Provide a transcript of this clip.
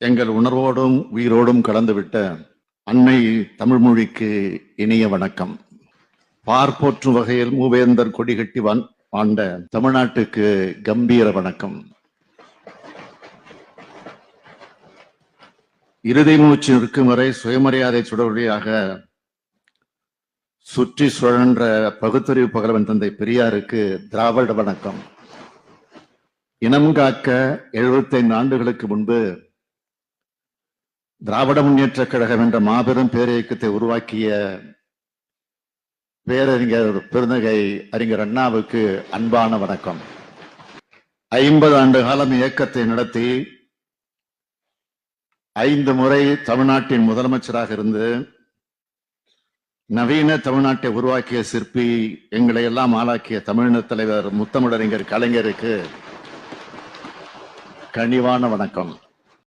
எங்கள் உணர்வோடும் உயிரோடும் கலந்துவிட்ட அன்னை தமிழ் மொழிக்கு இனிய வணக்கம். பார்ப்போற்றும் வகையில் மூவேந்தர் கொடிகட்டி வாழ்ந்த தமிழ்நாட்டுக்கு கம்பீர வணக்கம். இறுதி மூச்சு நிற்கும் வரை சுயமரியாதை சுடவழியாக சுற்றி சுழன்ற பகுத்தறிவு பகலவன் தந்தை பெரியாருக்கு திராவிட வணக்கம். இனம் காக்க 75 ஆண்டுகளுக்கு முன்பு திராவிட முன்னேற்ற கழகம் என்ற மாபெரும் பேரியக்கத்தை உருவாக்கிய பேரறிஞர் பெருந்தகை அறிஞர் அண்ணாவுக்கு அன்பான வணக்கம். 50 ஆண்டு காலம் இயக்கத்தை நடத்தி 5 முறை தமிழ்நாட்டின் முதலமைச்சராக இருந்து நவீன தமிழ்நாட்டை உருவாக்கிய சிற்பி, எங்களை எல்லாம் ஆளாக்கிய தமிழின தலைவர் முத்தமிழறிஞர் கலைஞருக்கு கனிவான வணக்கம்.